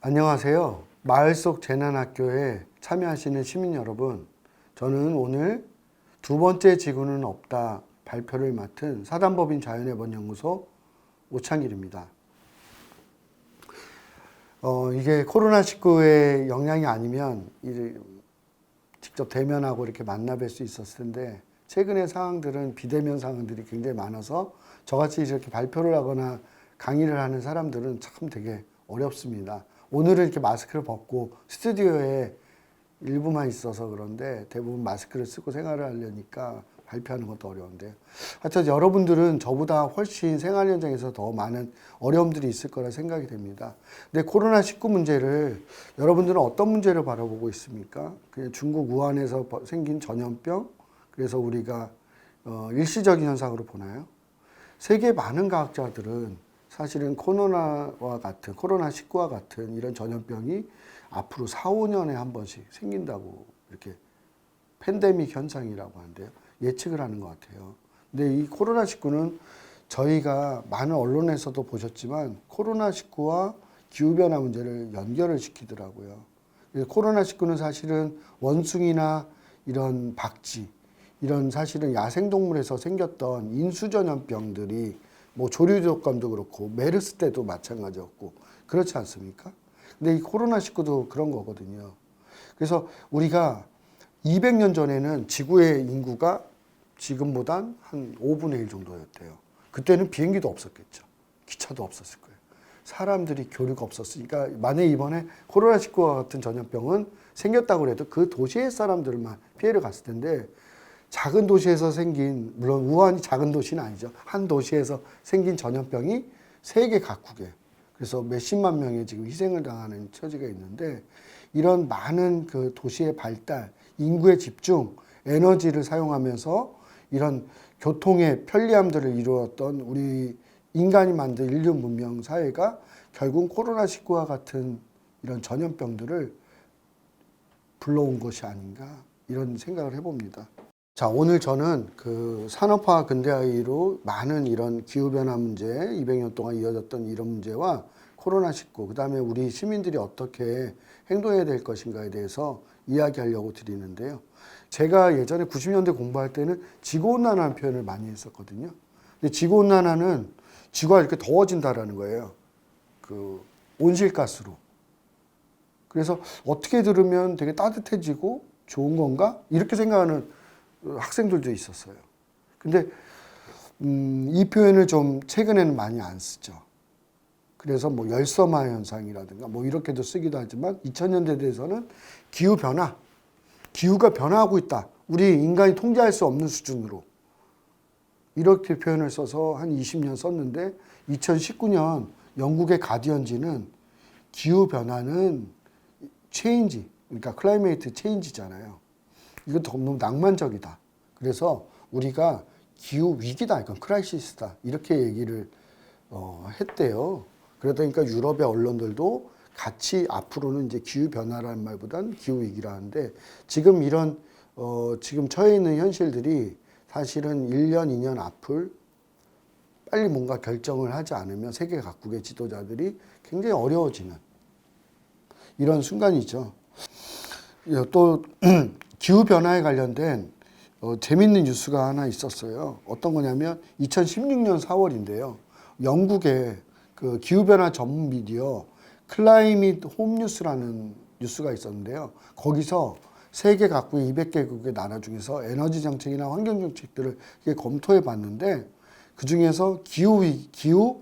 안녕하세요. 마을 속 재난학교에 참여하시는 시민 여러분, 저는 오늘 두 번째 지구는 없다 발표를 맡은 사단법인 자연해번연구소 오창길입니다. 이게 코로나19의 영향이 아니면 직접 대면하고 이렇게 만나 뵐 수 있었을 텐데, 최근의 상황들은 비대면 상황들이 굉장히 많아서 저같이 이렇게 발표를 하거나 강의를 하는 사람들은 참 되게 어렵습니다. 오늘은 이렇게 마스크를 벗고 스튜디오에 일부만 있어서 그런데 대부분 마스크를 쓰고 생활을 하려니까 발표하는 것도 어려운데요. 하여튼 여러분들은 저보다 훨씬 생활 현장에서 더 많은 어려움들이 있을 거라 생각이 됩니다. 근데 코로나19 문제를 여러분들은 어떤 문제를 바라보고 있습니까? 그냥 중국 우한에서 생긴 전염병? 그래서 우리가 일시적인 현상으로 보나요? 세계 많은 과학자들은 사실은 코로나19와 같은 이런 전염병이 앞으로 4, 5년에 한 번씩 생긴다고 이렇게 팬데믹 현상이라고 하는데요. 예측을 하는 것 같아요. 근데 이 코로나19는 저희가 많은 언론에서도 보셨지만 코로나19와 기후변화 문제를 연결을 시키더라고요. 코로나19는 사실은 원숭이나 이런 박쥐, 이런 사실은 야생동물에서 생겼던 인수전염병들이 뭐 조류독감도 그렇고 메르스 때도 마찬가지였고 그렇지 않습니까? 근데 이 코로나19도 그런 거거든요. 그래서 우리가 200년 전에는 지구의 인구가 지금보단 한 5분의 1 정도였대요. 그때는 비행기도 없었겠죠. 기차도 없었을 거예요. 사람들이 교류가 없었으니까 만약에 이번에 코로나19와 같은 전염병은 생겼다고 해도 그 도시의 사람들만 피해를 갔을 텐데, 작은 도시에서 생긴, 물론 우한이 작은 도시는 아니죠. 한 도시에서 생긴 전염병이 세계 각국에, 그래서 몇십만 명의 지금 희생을 당하는 처지가 있는데, 이런 많은 그 도시의 발달, 인구의 집중, 에너지를 사용하면서 이런 교통의 편리함들을 이루었던 우리 인간이 만든 인류 문명 사회가 결국 코로나19와 같은 이런 전염병들을 불러온 것이 아닌가, 이런 생각을 해봅니다. 자, 오늘 저는 그 산업화 근대화로 많은 이런 기후변화 문제, 200년 동안 이어졌던 이런 문제와 코로나19, 그 다음에 우리 시민들이 어떻게 행동해야 될 것인가에 대해서 이야기하려고 드리는데요. 제가 예전에 90년대 공부할 때는 지구온난화라는 표현을 많이 했었거든요. 근데 지구온난화는 지구가 이렇게 더워진다라는 거예요. 그 온실가스로. 그래서 어떻게 들으면 되게 따뜻해지고 좋은 건가? 이렇게 생각하는 학생들도 있었어요. 근데 이 표현을 좀 최근에는 많이 안 쓰죠. 그래서 뭐 열섬화 현상이라든가 뭐 이렇게도 쓰기도 하지만 2000년대에서는 기후 변화, 기후가 변화하고 있다. 우리 인간이 통제할 수 없는 수준으로 이렇게 표현을 써서 한 20년 썼는데, 2019년 영국의 가디언지는 기후 변화는 체인지, 그러니까 클라이메이트 체인지잖아요. 이건 너무 낭만적이다. 그래서 우리가 기후 위기다, 이건 크라이시스다, 이렇게 얘기를 했대요. 그러다 보니까 유럽의 언론들도 같이 앞으로는 이제 기후 변화라는 말보단 기후 위기라 하는데, 지금 이런 지금 처해 있는 현실들이 사실은 1년, 2년 앞을 빨리 뭔가 결정을 하지 않으면 세계 각국의 지도자들이 굉장히 어려워지는 이런 순간이죠. 또 기후변화에 관련된 재밌는 뉴스가 하나 있었어요. 어떤 거냐면 2016년 4월인데요. 영국의 그 기후변화 전문 미디어 클라이밋 홈뉴스라는 뉴스가 있었는데요. 거기서 세계 각국의 200개국의 나라 중에서 에너지 정책이나 환경 정책들을 검토해 봤는데, 그 중에서 기후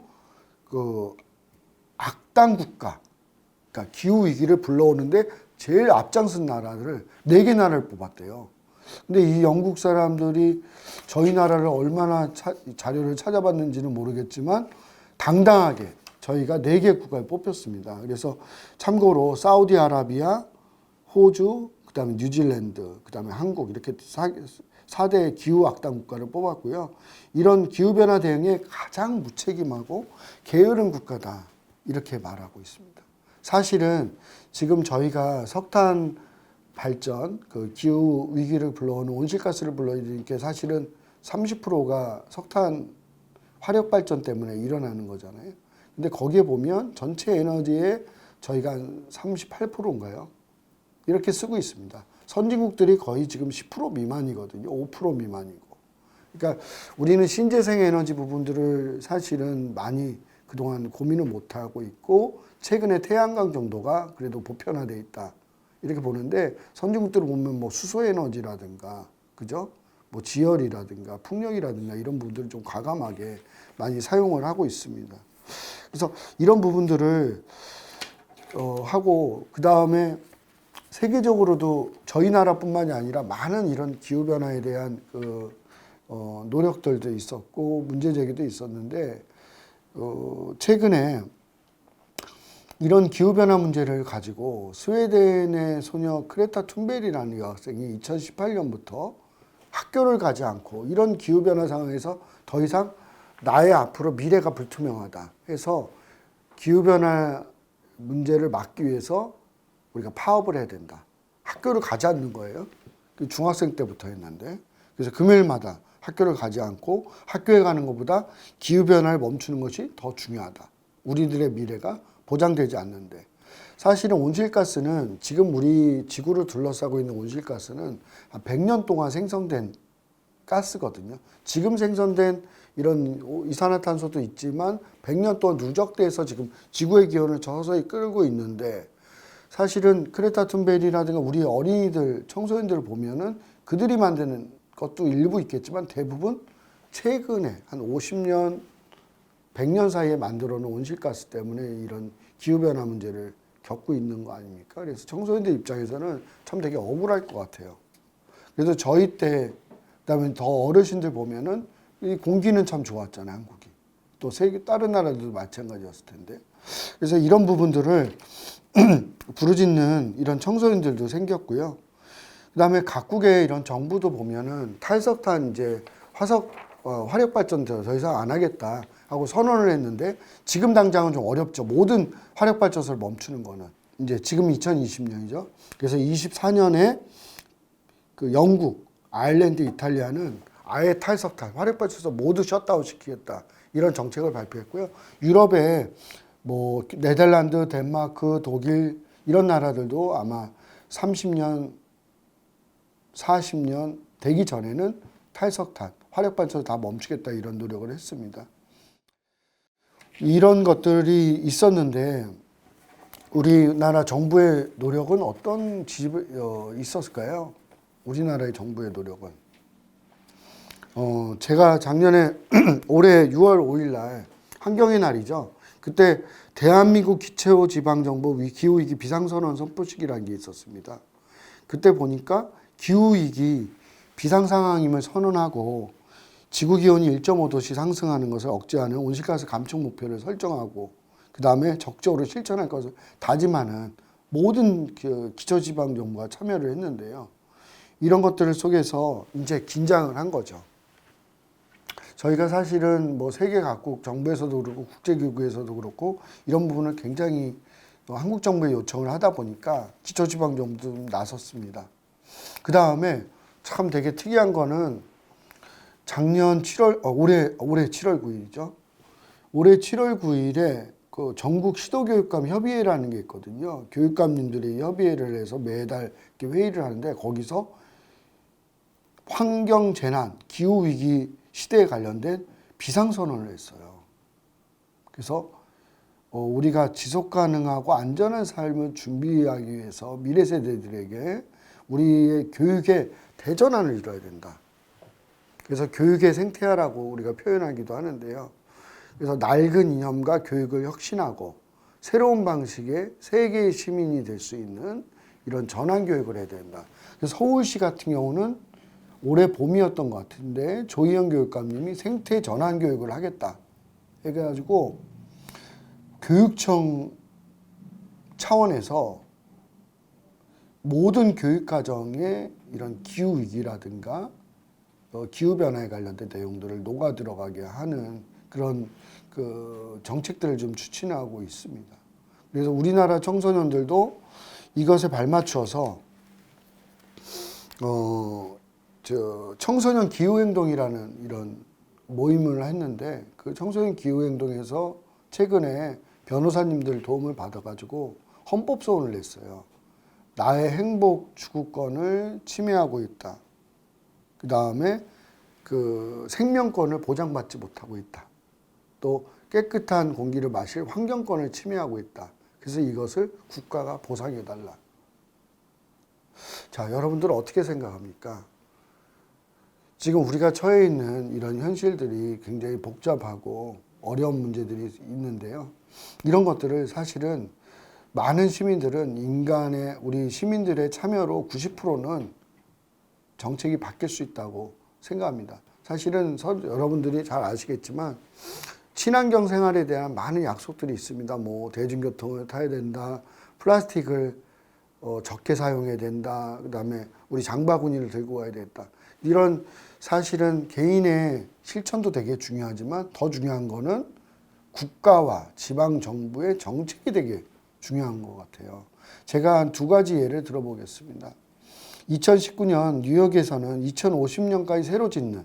그 악당 국가, 그러니까 기후 위기를 불러오는데 제일 앞장선 나라를 4개 나라를 뽑았대요. 근데 이 영국 사람들이 저희 나라를 얼마나 자료를 찾아봤는지는 모르겠지만 당당하게 저희가 4개 국가를 뽑혔습니다. 그래서 참고로 사우디아라비아, 호주, 그 다음에 뉴질랜드, 그 다음에 한국, 이렇게 4대 기후 악당 국가를 뽑았고요. 이런 기후변화 대응에 가장 무책임하고 게으른 국가다, 이렇게 말하고 있습니다. 사실은 지금 저희가 석탄 발전, 그 기후 위기를 불러오는 온실가스를 불러일으키는 게 사실은 30%가 석탄 화력 발전 때문에 일어나는 거잖아요. 근데 거기에 보면 전체 에너지의 저희가 한 38%인가요? 이렇게 쓰고 있습니다. 선진국들이 거의 지금 10% 미만이거든요. 5% 미만이고. 그러니까 우리는 신재생 에너지 부분들을 사실은 많이 그동안 고민을 못하고 있고, 최근에 태양광 정도가 그래도 보편화되어 있다, 이렇게 보는데, 선진국들을 보면 뭐 수소에너지라든가, 그죠? 뭐 지열이라든가 풍력이라든가 이런 부분들을 좀 과감하게 많이 사용을 하고 있습니다. 그래서 이런 부분들을 하고, 그 다음에 세계적으로도 저희 나라뿐만이 아니라 많은 이런 기후 변화에 대한 노력들도 있었고 문제 제기도 있었는데, 최근에 이런 기후 변화 문제를 가지고 스웨덴의 소녀 크레타 툰베리라는 여학생이 2018년부터 학교를 가지 않고, 이런 기후 변화 상황에서 더 이상 나의 앞으로 미래가 불투명하다 해서 기후 변화 문제를 막기 위해서 우리가 파업을 해야 된다, 학교를 가지 않는 거예요. 중학생 때부터 했는데, 그래서 금요일마다 학교를 가지 않고, 학교에 가는 것보다 기후변화를 멈추는 것이 더 중요하다, 우리들의 미래가 보장되지 않는데. 사실은 온실가스는, 지금 우리 지구를 둘러싸고 있는 온실가스는 한 100년 동안 생성된 가스거든요. 지금 생성된 이런 이산화탄소도 있지만 100년 동안 누적돼서 지금 지구의 기온을 서서히 끌고 있는데, 사실은 크레타 툰베리라든가 우리 어린이들, 청소년들을 보면은 그들이 만드는 것도 일부 있겠지만 대부분 최근에 한 50년, 100년 사이에 만들어 놓은 온실가스 때문에 이런 기후변화 문제를 겪고 있는 거 아닙니까? 그래서 청소년들 입장에서는 참 되게 억울할 것 같아요. 그래서 저희 때, 그다음에 더 어르신들 보면은 이 공기는 참 좋았잖아요, 한국이. 또 세계 다른 나라들도 마찬가지였을 텐데. 그래서 이런 부분들을 부르짖는 이런 청소년들도 생겼고요. 그다음에 각국의 이런 정부도 보면은 탈석탄 이제 화력 발전 더 이상 안 하겠다 하고 선언을 했는데, 지금 당장은 좀 어렵죠. 모든 화력 발전소를 멈추는 거는 이제 지금 2020년이죠. 그래서 24년에 그 영국, 아일랜드, 이탈리아는 아예 탈석탄 화력 발전소 모두 셧다운 시키겠다, 이런 정책을 발표했고요. 유럽에 뭐 네덜란드, 덴마크, 독일 이런 나라들도 아마 30년, 40년 되기 전에는 탈석탄 화력발전소 다 멈추겠다, 이런 노력을 했습니다. 이런 것들이 있었는데 우리나라 정부의 노력은 어떤 있었을까요? 우리나라의 정부의 노력은 제가 작년에 올해 6월 5일 날 환경의 날이죠. 그때 대한민국 기체호 지방정부 기후위기 비상선언 선포식이라는 게 있었습니다. 그때 보니까 기후위기 비상상황임을 선언하고, 지구기온이 1.5도씩 상승하는 것을 억제하는 온실가스 감축 목표를 설정하고, 그 다음에 적극적으로 실천할 것을 다짐하는 모든 기초지방정부가 참여를 했는데요. 이런 것들을 속에서 이제 긴장을 한 거죠. 저희가 사실은 뭐 세계 각국 정부에서도 그렇고 국제기구에서도 그렇고 이런 부분을 굉장히 한국 정부에 요청을 하다 보니까 기초지방정부도 나섰습니다. 그 다음에 참 되게 특이한 거는 작년 7월, 올해 7월 9일이죠. 올해 7월 9일에 그 전국 시도교육감 협의회라는 게 있거든요. 교육감님들이 협의회를 해서 매달 이렇게 회의를 하는데, 거기서 환경재난, 기후위기 시대에 관련된 비상선언을 했어요. 그래서 우리가 지속가능하고 안전한 삶을 준비하기 위해서 미래 세대들에게 우리의 교육의 대전환을 이뤄야 된다. 그래서 교육의 생태화라고 우리가 표현하기도 하는데요. 그래서 낡은 이념과 교육을 혁신하고 새로운 방식의 세계의 시민이 될 수 있는 이런 전환 교육을 해야 된다. 그래서 서울시 같은 경우는 올해 봄이었던 것 같은데 조희영 교육감님이 생태 전환 교육을 하겠다 해가지고 교육청 차원에서 모든 교육과정에 이런 기후위기라든가 기후변화에 관련된 내용들을 녹아 들어가게 하는 그런 정책들을 좀 추진하고 있습니다. 그래서 우리나라 청소년들도 이것에 발맞춰서 청소년 기후행동이라는 이런 모임을 했는데, 그 청소년 기후행동에서 최근에 변호사님들 도움을 받아가지고 헌법 소원을 냈어요. 나의 행복 추구권을 침해하고 있다. 그 다음에 그 생명권을 보장받지 못하고 있다. 또 깨끗한 공기를 마실 환경권을 침해하고 있다. 그래서 이것을 국가가 보상해달라. 자, 여러분들은 어떻게 생각합니까? 지금 우리가 처해 있는 이런 현실들이 굉장히 복잡하고 어려운 문제들이 있는데요. 이런 것들을 사실은 많은 시민들은 우리 시민들의 참여로 90%는 정책이 바뀔 수 있다고 생각합니다. 사실은 여러분들이 잘 아시겠지만 친환경 생활에 대한 많은 약속들이 있습니다. 뭐 대중교통을 타야 된다, 플라스틱을 적게 사용해야 된다, 그다음에 우리 장바구니를 들고 가야 되겠다. 이런 사실은 개인의 실천도 되게 중요하지만 더 중요한 거는 국가와 지방 정부의 정책이 되게 중요한 것 같아요. 제가 한 두 가지 예를 들어보겠습니다. 2019년 뉴욕에서는 2050년까지 새로 짓는,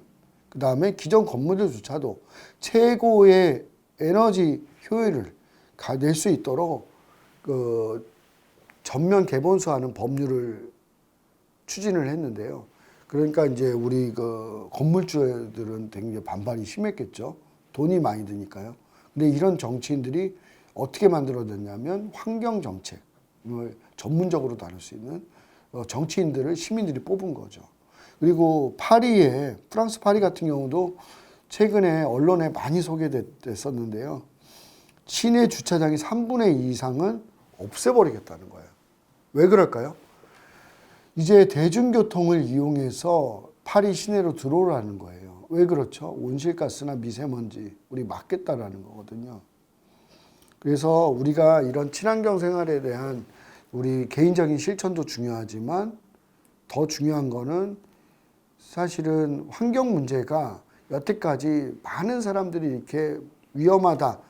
그 다음에 기존 건물들조차도 최고의 에너지 효율을 낼 수 있도록 그 전면 개본수하는 법률을 추진을 했는데요. 그러니까 이제 우리 그 건물주들은 굉장히 반발이 심했겠죠. 돈이 많이 드니까요. 근데 이런 정치인들이 어떻게 만들어졌냐면 환경 정책을 전문적으로 다룰 수 있는 정치인들을 시민들이 뽑은 거죠. 그리고 프랑스 파리 같은 경우도 최근에 언론에 많이 소개됐었는데요. 시내 주차장의 3분의 2 이상은 없애버리겠다는 거예요. 왜 그럴까요? 이제 대중교통을 이용해서 파리 시내로 들어오라는 거예요. 왜 그렇죠? 온실가스나 미세먼지 우리 막겠다라는 거거든요. 그래서 우리가 이런 친환경 생활에 대한 우리 개인적인 실천도 중요하지만 더 중요한 거는 사실은 환경 문제가 여태까지 많은 사람들이 이렇게 위험하다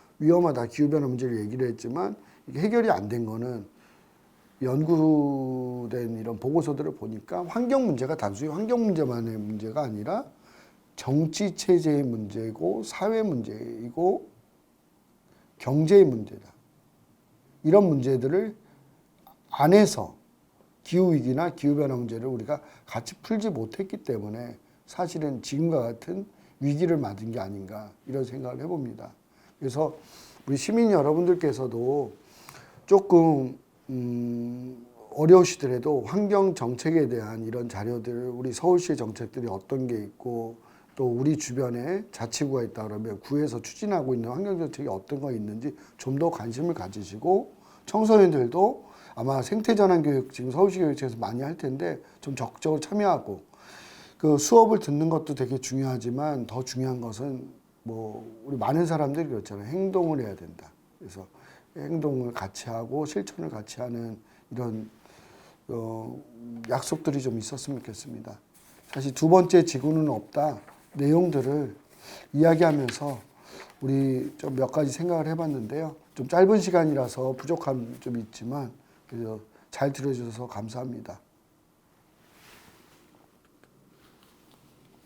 기후변화 문제를 얘기를 했지만 이게 해결이 안 된 거는 연구된 이런 보고서들을 보니까 환경 문제가 단순히 환경 문제만의 문제가 아니라 정치 체제의 문제고 사회 문제이고 경제의 문제다. 이런 문제들을 안에서 기후위기나 기후변화 문제를 우리가 같이 풀지 못했기 때문에 사실은 지금과 같은 위기를 맞은 게 아닌가 이런 생각을 해봅니다. 그래서 우리 시민 여러분들께서도 조금 어려우시더라도 환경 정책에 대한 이런 자료들, 우리 서울시의 정책들이 어떤 게 있고 또 우리 주변에 자치구가 있다 그러면 구에서 추진하고 있는 환경 정책이 어떤 거 있는지 좀 더 관심을 가지시고 청소년들도 아마 생태전환 교육 지금 서울시 교육청에서 많이 할 텐데 좀 적극적으로 참여하고 그 수업을 듣는 것도 되게 중요하지만 더 중요한 것은 뭐 우리 많은 사람들이 그렇잖아요. 행동을 해야 된다. 그래서 행동을 같이 하고 실천을 같이 하는 이런 약속들이 좀 있었으면 좋겠습니다. 사실 두 번째 지구는 없다 내용들을 이야기하면서 우리 좀 몇 가지 생각을 해봤는데요. 좀 짧은 시간이라서 부족함 좀 있지만 그래서 잘 들어주셔서 감사합니다.